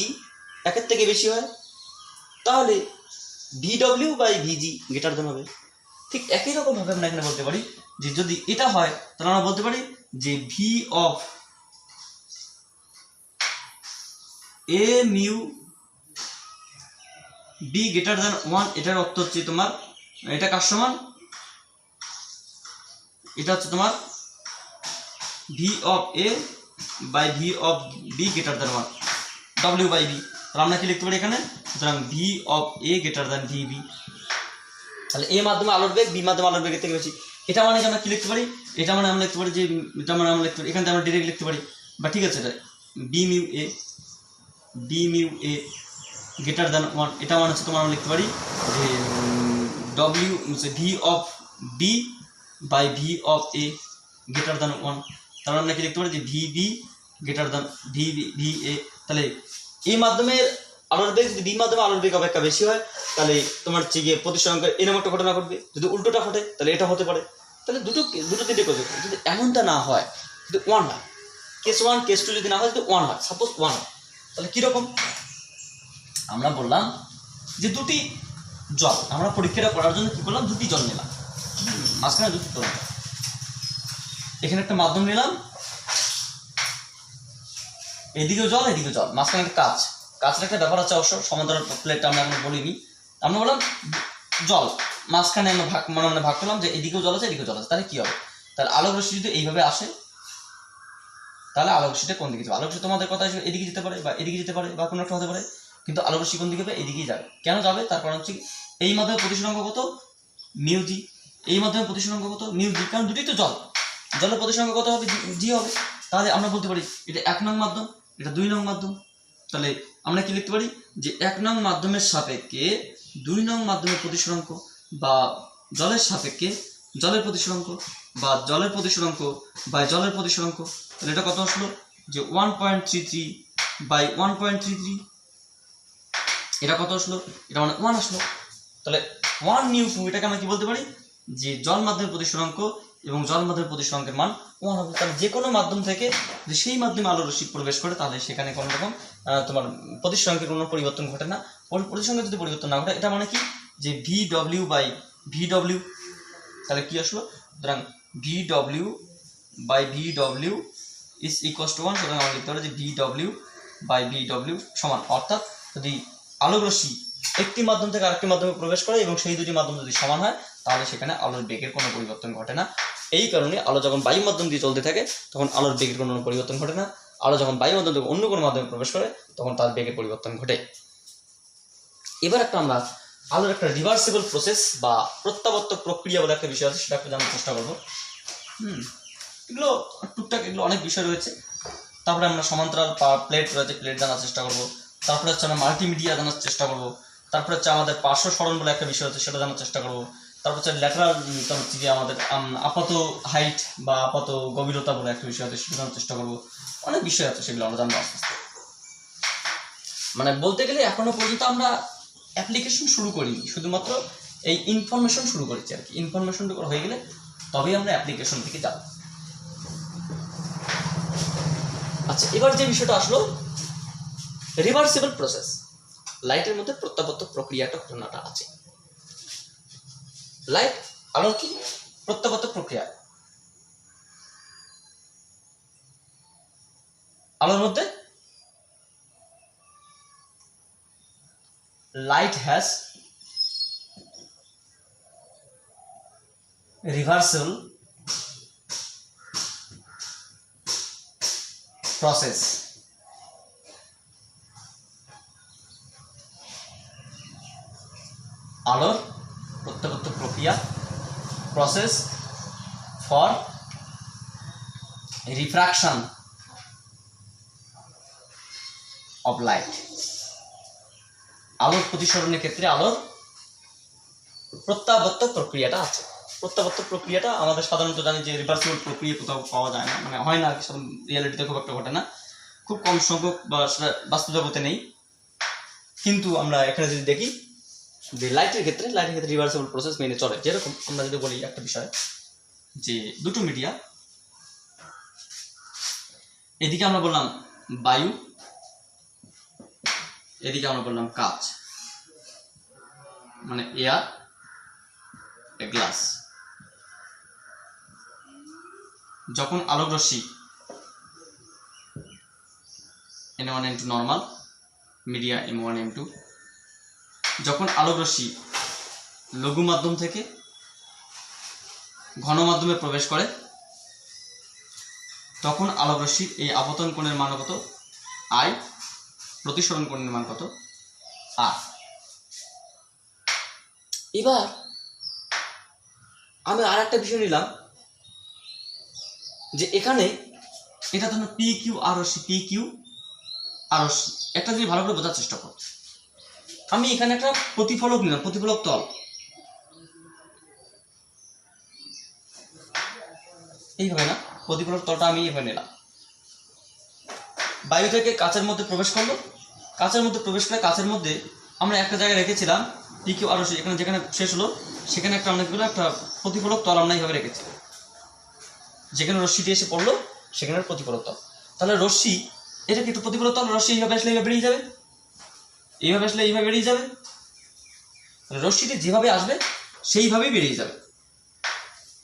একের থেকে বেশি হয়, তাহলে ভি ডব্লিউ বাই ভিজি গ্রেটার দ্যান হবে। ঠিক একই রকম ভাবে আমরা এখানে বলতে পারি যে যদি এটা হয় তাহলে আমরা বলতে পারি যে v of a mu b greater than 1, এটার অর্থ হচ্ছে তোমার, এটা কার সমান, এটা হচ্ছে তোমার v of a by V of b greater than 1, ডব্লিউ বাই বি। তাহলে আমরা কি লিখতে পারি এখানে, সুতরাং v of A greater than v b. তাহলে এ মাধ্যমে আলোর বেগ, বি মাধ্যমে আলোর বেগের থেকে বেশি। এটা মানে আমরা কি লিখতে পারি, এটা মানে আমরা লিখতে পারি যে, এটা মানে আমরা লিখতে পারি, এখান থেকে আমরা ডিরেক্ট লিখতে পারি, বা ঠিক আছে, এটা বি মিউ এ গ্রেটার দ্যান 1, এটা মানে হচ্ছে তোমার আমরা লিখতে পারি যে W V of B by V of A greater than 1। তাহলে আমরা কি লিখতে পারি যে V B greater than V A. তাহলে এই মাধ্যমে আলোর বেগ, যদি বি মাধ্যমে আলোর বেগ অপেক্ষা বেশি হয়, তাহলে তোমার হচ্ছে গিয়ে প্রতিসরাঙ্কের এরকম একটা ঘটনা ঘটবে। যদি উল্টোটা ঘটে তাহলে এটা হতে পারে। তাহলে দুটো তিনটে কেস। যদি এমনটা না হয়, যদি 1 হয়, কেস 1 কেস 2 যদি না হয়, যদি 1 হয়, সাপোজ 1 হয়, তাহলে কীরকম, আমরা বললাম যে দুটি জল, আমরা পরীক্ষাটা করার জন্য কী করলাম, দুটি জল নিলাম, মাঝখানে দুটি তরল, এখানে একটা মাধ্যম নিলাম, এদিকেও জল এদিকেও জল, মাঝখানে একটা কাঁচের একটা ব্যাপার আছে অবশ্য, সমান্তরাল প্লেটটা আমরা এখন বলিনি। আমরা বললাম জল, মাঝখানে আমরা ভাগ করলাম যে এদিকেও জল আছে এদিকেও জল আছে। তাহলে কি হবে, তাহলে আলোক রশ্মি যদি এইভাবে আসে, তাহলে আলোক রশ্মিটা কোন দিকে যাবে, আলোক রশ্মি তোমাদের কথা হিসেবে এদিকে যেতে পারে বা এদিকে যেতে পারে বা কোনো একটা হতে পারে, কিন্তু আলোক রশ্মি কোন দিকে যাবে, এদিকেই যাবে। কেন যাবে, তার কারণ হচ্ছে এই মাধ্যমে প্রতিসরাঙ্ক কত, মিউ জি, এই মাধ্যমে প্রতিসরাঙ্ক কত, মিউ জি, কারণ দুটোই তো জল, জলের প্রতিসরাঙ্ক কত হবে, জি হবে। তাহলে আমরা বলতে পারি এটা 1 নং মাধ্যম, এটা 2 নং মাধ্যম। তাহলে আমরা কি লিখতে পারি যে 1 নং মাধ্যমের সাপেক্ষে 2 নং মাধ্যমের প্রতিসরাঙ্ক, বা জলের সাপেক্ষে জলের প্রতিসরাঙ্ক, বা জলের প্রতিসরাঙ্ক বাই জলের প্রতিসরাঙ্ক। তাহলে এটা কত আসলো, যে 1.33 বাই 1.33, এটা কত আসলো, এটা মানে 1 আসলো। তাহলে 1 নিউ 2, এটাকে আমরা কি বলতে পারি, যে জল মাধ্যমের প্রতিসরাঙ্ক এবং জল মাধ্যমের প্রতিসরাঙ্কের মান 1 হবে। তাহলে যে কোনো মাধ্যম থেকে যে সেই মাধ্যমে আলোর রশ্মি প্রবেশ করে, তাহলে সেখানে কোনো রকম তোমার প্রতিসরাঙ্কের কোনো পরিবর্তন ঘটে না। প্রতিসরাঙ্কের যদি পরিবর্তন না ঘটে, এটা মানে কি, যে V W by V W, তাহলে কি আসলো, সুতরাং V W by V W is equals to 1। সুতরাং আমরা লিখতে পারি যে V W by V W সমান, অর্থাৎ যদি আলোক রশ্মি একটি মাধ্যম থেকে আরেকটি মাধ্যমে প্রবেশ করে এবং সেই দুটি মাধ্যম যদি সমান হয়, তাহলে সেখানে আলোর বেগের কোনো পরিবর্তন ঘটে না। এই কারণে আলো যখন বায়ু মাধ্যম দিয়ে চলতে থাকে, তখন আলোর বেগের কোনো পরিবর্তন ঘটে না। আলো যখন বায়ু মাধ্যম থেকে অন্য কোনো মাধ্যমে প্রবেশ করে, তখন তার বেগের পরিবর্তন ঘটে। এবার আমরা আলোর একটা রিভার্সিবল প্রসেস বা প্রত্যাবর্তক প্রক্রিয়া বলে একটা বিষয় আছে, সেটা একটু জানার চেষ্টা করবো। এগুলো টুকটাক, এগুলো অনেক বিষয় রয়েছে। তারপরে আমরা সমান্তরাল প্লেট রয়েছে, প্লেট জানার চেষ্টা করবো। তারপরে হচ্ছে আমরা মাল্টিমিডিয়া জানার চেষ্টা করবো। তারপরে হচ্ছে আমাদের পার্শ্ব সরণ বলে একটা বিষয় আছে, সেটা জানার চেষ্টা করবো। তারপর হচ্ছে ল্যাটারাল, হচ্ছে যে আমাদের আপাত হাইট বা আপাত গভীরতা বলে একটা বিষয় আছে, সেটা জানার চেষ্টা করবো। অনেক বিষয় আছে, সেগুলো আমরা জানবো আস্তে আস্তে। মানে বলতে গেলে এখনো পর্যন্ত আমরা অ্যাপ্লিকেশন শুরু করিনি, শুধুমাত্র এই ইনফরমেশন শুরু করেছি আর কি। ইনফরমেশনটুকু হয়ে গেলে তবেই আমরা অ্যাপ্লিকেশন থেকে যাব। আচ্ছা, এবার যে বিষয়টা আসলো রিভার্সিবল প্রসেস, লাইটের মধ্যে প্রত্যাবর্তক প্রক্রিয়াটা ঘটনাটা আছে। লাইট, আলোর কি প্রত্যাবর্তক প্রক্রিয়া, আলোর মধ্যে light has reversal process. আলোর প্রত্যাবর্তক প্রক্রিয়া process for refraction of light. আলোর প্রতিসরণের ক্ষেত্রে আলোর প্রত্যাবর্তক প্রক্রিয়াটা আছে। প্রত্যাবর্তক প্রক্রিয়াটা আমাদের সাধারণত জানি যে রিভার্সিবল প্রক্রিয়া কোথাও পাওয়া যায় না, মানে হয় না আর কি, রিয়ালিটিতে খুব একটা ঘটে না, খুব কম সংখ্যক বা সেটা বাস্তব জগতে নেই। কিন্তু আমরা এখানে যদি দেখি যে লাইটের ক্ষেত্রে রিভার্সিবল প্রসেস মেনে চলে। যেরকম আমরা যদি বলি একটা বিষয় যে দুটো মিডিয়া, এদিকে আমরা বললাম বায়ু, এদিকে আমরা বললাম কাঁচ, মানে এয়ার এ গ্লাস। যখন আলোক রশ্মি N1 N2 normal, media M1 M2, যখন আলোক রশ্মি লঘু মাধ্যম থেকে ঘন মাধ্যমে প্রবেশ করে তখন আলোক রশ্মির এই আপতন কোণের মান কত I, প্রতিসরণ কোণের মান কত R। এবার আমি আর একটা বিষয় নিলাম যে এখানে এটা ধরুন পি কিউ আর রশ্মি, পি কিউ আর রশ্মি, একটা যদি ভালো করে বোঝার চেষ্টা করো, আমি এখানে একটা প্রতিফলক নিলাম, প্রতিফলক তল, এইভাবে না, প্রতিফলক তলটা আমি এইভাবে নিলাম। বায়ু থেকে কাঁচের মধ্যে প্রবেশ করলো, কাঁচের মধ্যে প্রবেশ করে কাঁচের মধ্যে আমরা একটা জায়গায় রেখেছিলাম পি কিউ আর রশ্মি, এখানে যেখানে শেষ হলো সেখানে একটা অনেকগুলো একটা প্রতিফলক তল আমরা এইভাবে রেখেছি, যেখানে রশ্মিটি এসে পড়লো সেখানে প্রতিফলক তল। তাহলে রশ্মি এটা কিন্তু প্রতিফলক তল, রশ্মি এইভাবে আসলে এইভাবে বেরিয়ে যাবে, এইভাবে আসলে এইভাবে বেরিয়ে যাবে, রশ্মিটি যেভাবে আসবে সেইভাবেই বেরিয়ে যাবে।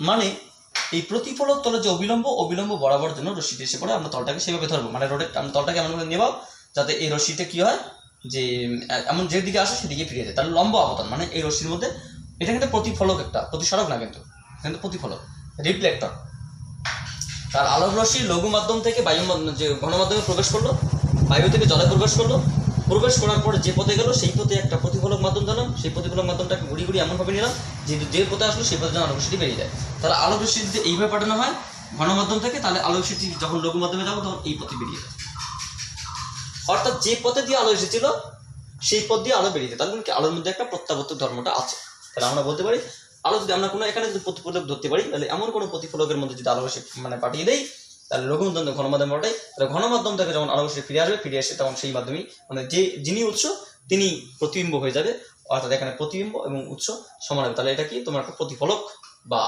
মানে এই প্রতিফলক তলের যে অবিলম্ব বরাবর জন্য রশ্মিটি এসে পড়ে, আমরা তলটাকে সেভাবে ধরবো, মানে রোডের আমরা তলটাকে এমন করে নেব যাতে এই রশ্মিটা কি হয় যে এমন যেদিকে আসে সেদিকে ফিরে যায়। তাহলে লম্ব আপতন, মানে এই রশ্মির মধ্যে এটা কিন্তু প্রতিফলক, একটা প্রতিসরক না, কিন্তু প্রতিফলক, রিফ্লেক্টর। তার আলোক রশ্মি লঘু মাধ্যম থেকে বায়ু যে ঘন মাধ্যমে প্রবেশ করলো, বায়ু থেকে জলে প্রবেশ করলো, প্রবেশ করার পরে যে পথে গেল সেই পথে একটা প্রতিফলক মাধ্যম দিলাম, সেই প্রতিফলক মাধ্যমটাকে ঘুরিয়ে এমনভাবে নিলাম যে পথে আসলো সেই পথে যেন আলোক রশ্মিটি বেরিয়ে যায়। তাহলে আলোক রশ্মি যদি এইভাবে পাঠানো হয় ঘন মাধ্যম থেকে, তাহলে আলোক রশ্মিটি যখন লঘু মাধ্যমে যাবো তখন এই পথে বেরিয়ে যায়। অর্থাৎ যে পথে দিয়ে আলো এসেছিল সেই পথ দিয়ে আলো বেরিয়ে যায়। তার মানে কি আলোর মধ্যে একটা প্রত্যাবর্তক ধর্মটা আছে। তাহলে আমরা বলতে পারি আলো যদি আমরা কোনো এখানে যদি প্রতিফলক ধরতে পারি, তাহলে এমন কোনো প্রতিফলকের মধ্যে যদি আলো রশ্মি মানে পাঠিয়ে দেয়, তাহলে লঘু মাধ্যম ঘন মাধ্যমে পাঠাই, তাহলে ঘন মাধ্যম থেকে যখন আলো রশ্মি ফিরে আসে তখন সেই মাধ্যমেই মানে যিনি উৎস তিনি প্রতিবিম্ব হয়ে যাবে। অর্থাৎ এখানে প্রতিবিম্ব এবং উৎস সমান হবে। তাহলে এটা কি তোমার একটা প্রতিফলক, বা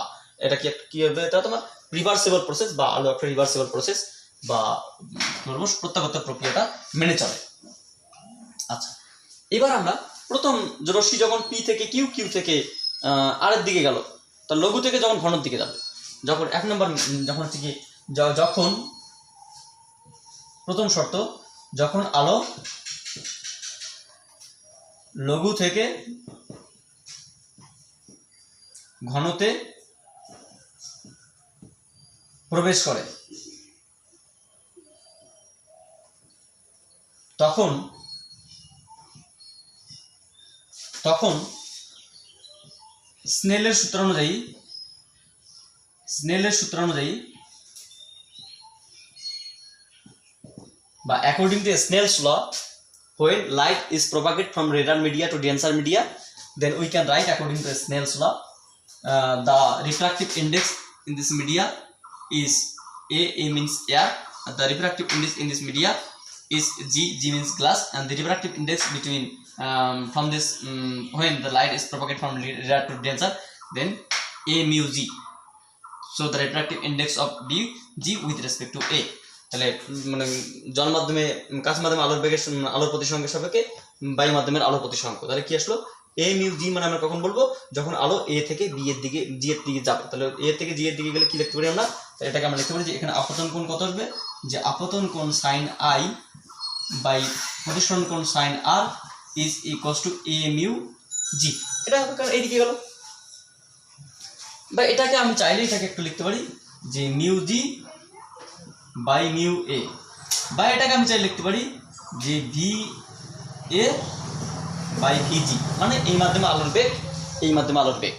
এটা কি হবে, এটা তোমার রিভার্সিবল প্রসেস, বা আলো একটা রিভার্সিবল প্রসেস বা প্রত্যাবর্তক প্রক্রিয়াটা মেনে চলে। আচ্ছা, এবার আমরা প্রথম রশ্মি যখন পি থেকে কিউ, কিউ থেকে আর এর দিকে গেল, তার লঘু থেকে যখন ঘনের দিকে যাবে, যখন এক নম্বর যখন হচ্ছে কি যখন প্রথম শর্ত, যখন আলো লঘু থেকে ঘনতে প্রবেশ করে তখন স্নেলের সূত্র অনুযায়ী বা according to Snell's law, when light is propagated from rarer media to denser media, then we can write according to Snell's law, the refractive index in this media is A means air, the refractive index in this media is G means glass, and the refractive index between from this when the light is propagated from rarer to denser, then A mu G. So the refractive index of G with respect to A. তাহলে মানে জল মাধ্যমে কাঁচ মাধ্যমে আলোর বেগের আলোর প্রতিসংখ্যের সাপেক্ষে বায়ু মাধ্যমের আলোর প্রতিসংখ্য, তাহলে কি আসলো A mu G, মানে আমরা কখন বলবো যখন আলো A থেকে B এর দিকে G এর দিকে যাবে। তাহলে A থেকে G এর দিকে গেলে কি লিখতে পারি আমরা, এটাকে আমরা লিখতে পারি যে এখানে আপতন কোণ কত আসবে, যে আপতন কোণ sin I বাই প্রতিসরণ কোণ sin R is equals to A mu G। এটা এইদিকে গেল, বা এটাকে আমি চাইলে এটাকে একটু লিখতে পারি যে mu G by mu A, বা এটাকে আমি চাইলে লিখতে পারি যে ভি এ বাই ভিজি, মানে এই মাধ্যমে আলোর বেগ, এই মাধ্যমে আলোর বেগ।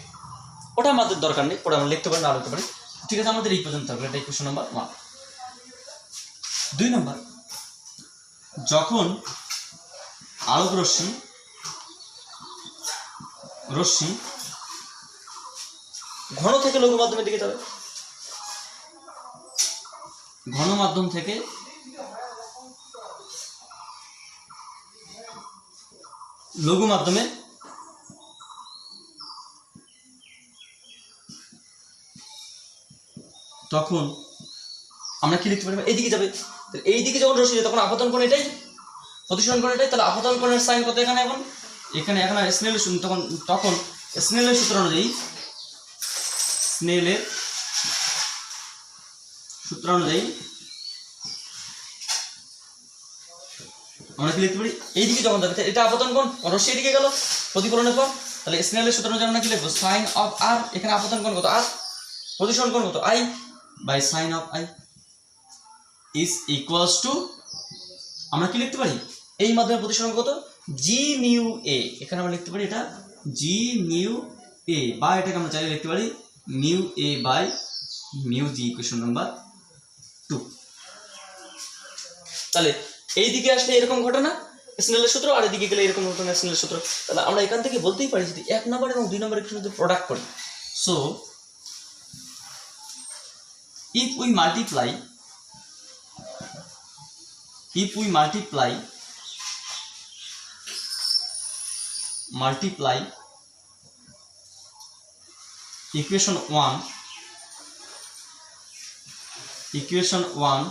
ওটা আমাদের দরকার নেই, পরে আমরা লিখতে পারি না লিখতে পারি। ঠিক আছে, আমাদের এই পর্যন্ত থাকবে, এটা ইকুয়েশন নাম্বার 1। 2 নম্বর, যখন আলোক রশ্মি ঘন থেকে লঘু মাধ্যমের দিকে যাবে, ঘন মাধ্যম থেকে লঘু মাধ্যমে তখন আমরা কি লিখতে পারি, এইদিকে যাবে। এই দিকে যখন রশ্মি যায় তখন আপতন কোণ এটাই, প্রতিসরণ কোণ এটাই, তাহলে আপতন কোণের সাইন কত এখানে, এখন স্নেলের তখন স্নেলের সূত্র অনুযায়ী আমরা কি লিখতে পারি, এইদিকে যখন যাবে এটা আপতন কোণ, রশ্মি এদিকে গেল প্রতিফলনের পর, তাহলে স্নেলের সূত্র অনুযায়ী আমরা কি লিখবো, সাইন অফ আর, এখানে আপতন কোণ কত আর, প্রতিসরণ কোণ কত I by sine of I is equals to, আমরা কি লিখতে পারি, এই মাধ্যমে প্রতিসরণ কত জি মিউ এ, এখানে আমরা লিখতে পারি এটা জি মিউ এ, বা এটাকে আমরা চাইলে লিখতে পারি mu A by mu G, equation number 2। তাহলে এই দিকে আসলে এরকম ঘটনা স্নেলের সূত্র, আর এদিকে গেলে এরকম ঘটনা স্নেলের সূত্র। তাহলে আমরা এখান থেকে বলতেই পারি যদি 1 নম্বর এবং 2 নম্বর ইকুয়েশন যদি প্রোডাক্ট করি, so if we multiply equation 1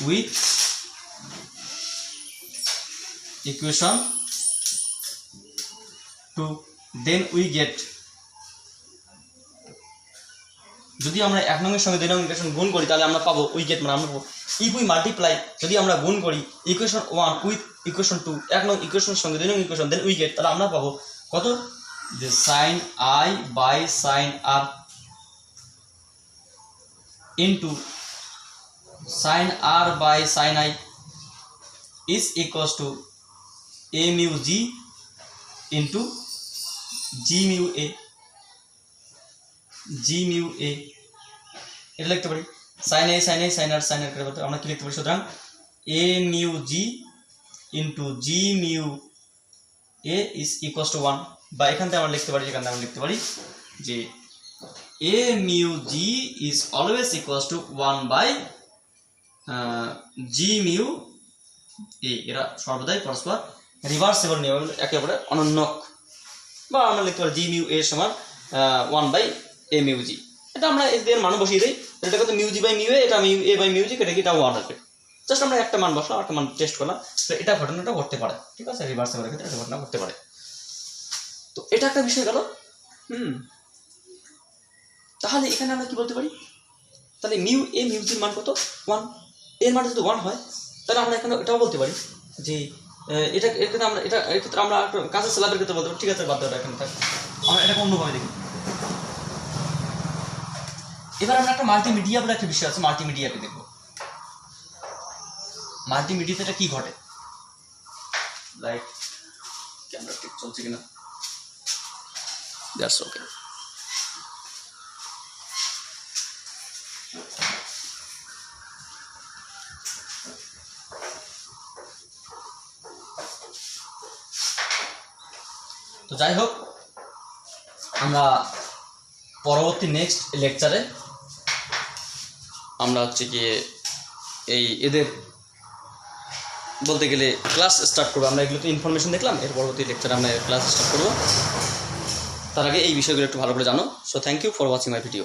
with equation 2, then we get, যদি আমরা 1 নং এর সঙ্গে 2 নং ইকুয়েশন গুণ করি তাহলে আমরা পাবো উই গেট, মানে আমরা পাবো ইফ উই মাল্টিপ্লাই, যদি আমরা গুণ করি ইকুয়েশন 1 উইথ ইকুয়েশন 2, 1 নং ইকুয়েশনের সঙ্গে 2 নং ইকুয়েশন, দেন উই গেট, তাহলে আমরা পাবো কত, যে sine I by sine R into sine R by sine I is equals to A mu G into G mu A, এটা লিখতে পারি সাইন এ সাইন আর করে বলতে আমরা কি লিখতে পারি, সুতরাং A mu G into G mu A is equals to 1, বা এখান থেকে আমরা লিখতে পারি যে A mu G is always equals to 1 by G mu A, এরা সর্বদাই পরস্পর রিভার্সেবল নিয়ম, একে অপরের অনন্যক, বা আমরা লিখতে পারি জি মিউ এর সমান 1 বাই এ মিউ জি, এটা আমরা এর মান বসিয়ে দিই, এটা কত mu G by mu A, এটা mu A by mu G, এটা কি এটা 1 আসবে, জাস্ট আমরা একটা মান বসলাম, একটা মান টেস্ট করলাম, তো এটা ঘটনাটা ঘটতে পারে, ঠিক আছে, রিভার্সেবলের ক্ষেত্রে এটা ঘটনা ঘটতে পারে। তো এটা একটা বিষয় গেল। তাহলে এখানে আমরা কি বলতে পারি, তাহলে মিউ এ মিউ জির মান কত 1, এর মান যদি 1 হয় তাহলে আমরা এখানে এটাও বলতে পারি যে এটা এক্ষেত্রে আমরা এক্ষেত্রে আমরা কাঁচা স্ল্যাবের ক্ষেত্রে বলতে পারি, ঠিক আছে, বাদ দাও এখানে থাক, আমরা এটাকে অন্যভাবে দেখি। এবার আমরা একটা মাল্টিমিডিয়া বলে একটা বিষয় আছে, মাল্টিমিডিয়াকে দেখবো, মাল্টিমিডিয়াতে এটা কি ঘটে, লাইক ক্যামেরা ঠিক চলছে কিনা, দ্যাটস ওকে। তো যাই হোক, আমরা পরবর্তী নেক্সট লেকচারে আমরা হচ্ছে গিয়ে এই এদের বলতে গেলে ক্লাস স্টার্ট করবো। আমরা এগুলো তো ইনফরমেশন দেখলাম, এর পরবর্তী লেকচারে আমরা ক্লাস স্টার্ট করবো। তার আগে এই বিষয়গুলো একটু ভালো করে জানো। So thank you for watching my video.